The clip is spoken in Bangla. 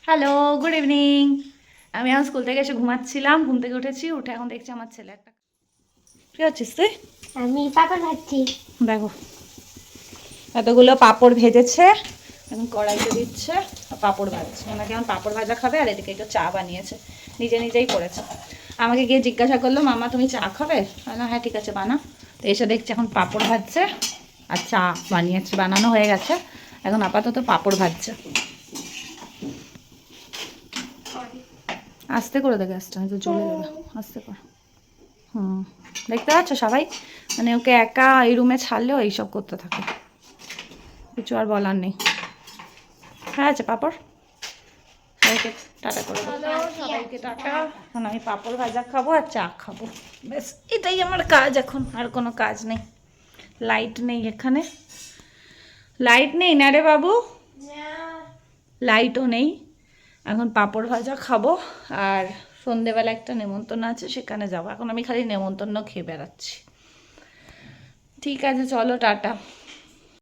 Hello, good evening. আমি এখন স্কুল থেকে এসে ঘুমাচ্ছিলাম, ঘুম থেকে উঠেছি, উঠে এখন দেখছি আমার ছেলে একটা। কি হচ্ছিস তুই? আমি পাপড় ভাজছি। দেখো এতগুলো পাঁপড় ভেজেছে, এখন কড়াইতে দিচ্ছে, পাঁপড় ভাজছে। ওনাকে এখন পাঁপড় ভাজা খাবে, আর এদিকে একটু চা বানিয়েছে, নিজে নিজেই করেছে। আমাকে গিয়ে জিজ্ঞাসা করলো, মামা তুমি চা খাবে? না, হ্যাঁ ঠিক আছে বানা। তো এসে দেখছি এখন পাঁপড় ভাজছে আর চা বানিয়েছে, বানানো হয়ে গেছে, এখন আপাতত পাঁপড় ভাজছে। আস্তে করে দেখে আসতে তো চলে যাবে, আস্তে কর। হুম, দেখতে পাচ্ছ সবাই, মানে ওকে একা এই রুমে ছাড়লেও এইসব করতে থাকে, কিছু আর বলার নেই। হ্যাঁ আছে পাঁপড়, সবাইকে টাটা করে দাও। সবাইকে টাটা। এখন আমি পাঁপড় ভাজা খাবো আর চা খাবো, ব্যাস এটাই আমার কাজ, এখন আর কোনো কাজ নেই। লাইট নেই এখানে, লাইট নেই না রে বাবু, লাইটও নেই। এখন পাঁপড় ভাজা খাবো, আর সন্ধেবেলা একটা নেমন্তন্ন আছে, সেখানে যাবো। এখন আমি খালি নেমন্তন্ন খেয়ে বেড়াচ্ছি। ঠিক আছে চলো টাটা।